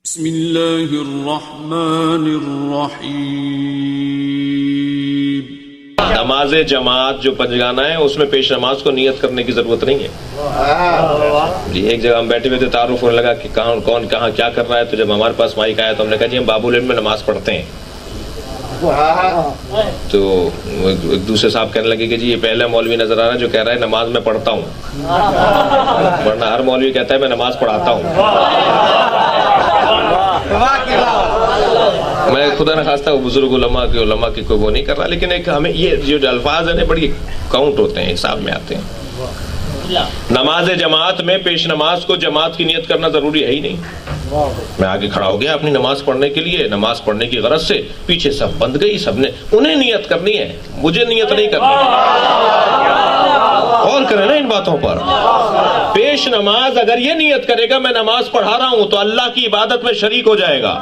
بسم اللہ الرحمن الرحیم۔ نماز جماعت جو پنجگانہ ہے اس میں پیش نماز کو نیت کرنے کی ضرورت نہیں ہے جی۔ ایک جگہ ہم بیٹھے ہوئے تھے، تعارف ہونے لگا کہ کون کہاں کیا کر رہا ہے، تو جب ہمارے پاس مائک آیا تو ہم نے کہا جی ہم باب العلم میں نماز پڑھتے ہیں۔ تو ایک دوسرے صاحب کہنے لگے کہ جی یہ پہلا مولوی نظر آ رہا ہے جو کہہ رہا ہے نماز میں پڑھتا ہوں، ورنہ ہر مولوی کہتا ہے میں نماز پڑھاتا ہوں۔ میں خدا نخواستہ بزرگ علماء کی کوئی وہ نہیں کر رہا، لیکن ایک ہمیں یہ جو الفاظ ہیں بڑی کاؤنٹ ہوتے ہیں، حساب میں آتے ہیں۔ نماز جماعت میں پیش نماز کو جماعت کی نیت کرنا ضروری ہے ہی نہیں۔ میں آگے کھڑا ہو گیا اپنی نماز پڑھنے کے لیے، نماز پڑھنے کی غرض سے، پیچھے سب بند گئی، سب نے انہیں نیت کرنی ہے، مجھے نیت نہیں کرنی۔ غور کریں نا ان باتوں پر۔ پیش نماز اگر یہ نیت کرے گا میں نماز پڑھا رہا ہوں تو اللہ کی عبادت میں شریک ہو جائے گا،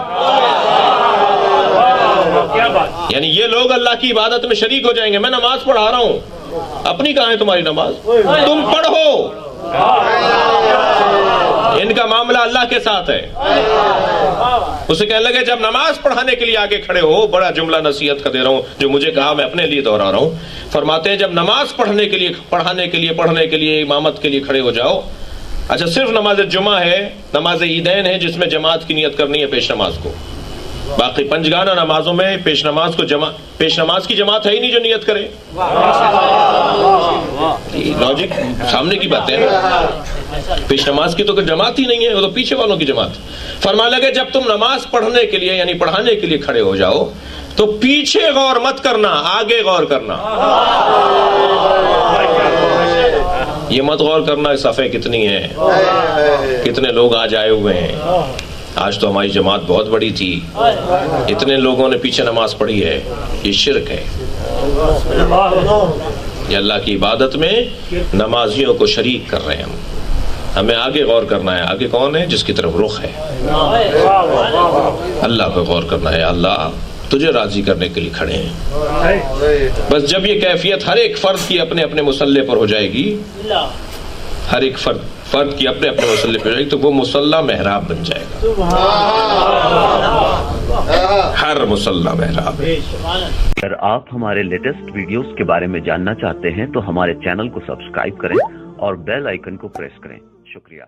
یعنی یہ لوگ اللہ کی عبادت میں شریک ہو جائیں گے۔ میں نماز پڑھا رہا ہوں، اپنی کہاں ہے تمہاری نماز؟ تم پڑھو، ان کا معاملہ اللہ کے ساتھ ہے۔ اسے کہنے لگے جب نماز پڑھانے کے لیے آگے کھڑے ہو، بڑا جملہ نصیحت کا دے رہا ہوں جو مجھے کہا میں اپنے لیے دہرا رہا ہوں، فرماتے ہیں جب نماز پڑھنے کے لیے امامت کے لیے کھڑے ہو جاؤ، اچھا صرف نماز جمعہ ہے، نماز عیدین ہے جس میں جماعت کی نیت کرنی ہے پیش نماز کو، باقی پنجگانہ نمازوں میں پیش نماز کی جماعت ہے ہی نہیں جو نیت کرے۔ لاجک سامنے کی بات ہے، پیش نماز کی تو کوئی جماعت ہی نہیں ہے، وہ تو پیچھے والوں کی جماعت۔ فرمانے لگے جب تم نماز پڑھنے کے لیے یعنی پڑھانے کے لیے کھڑے ہو جاؤ تو پیچھے غور مت کرنا، آگے غور کرنا۔ یہ مت غور کرنا صفحے کتنی ہیں، کتنے لوگ آج آئے ہوئے ہیں، آج تو ہماری جماعت بہت بڑی تھی، اتنے لوگوں نے پیچھے نماز پڑھی ہے۔ یہ شرک ہے، یہ اللہ کی عبادت میں نمازیوں کو شریک کر رہے ہیں ہم۔ ہمیں آگے غور کرنا ہے، آگے کون ہے؟ جس کی طرف رخ ہے، اللہ پہ غور کرنا ہے۔ اللہ تجھے راضی کرنے کے لیے کھڑے ہیں۔ بس جب یہ کیفیت ہر ایک فرد کی اپنے اپنے مصلی پر ہو جائے گی، ہر ایک فرد کی اپنے اپنے مصلی پر ہو جائے گی، تو وہ مصلی محراب بن جائے گا۔ ہر مصلی محراب ہے۔ اگر آپ ہمارے لیٹسٹ ویڈیوز کے بارے میں جاننا چاہتے ہیں تو ہمارے چینل کو سبسکرائب کریں اور بیل آئیکن کو پریس کریں۔ شکریہ۔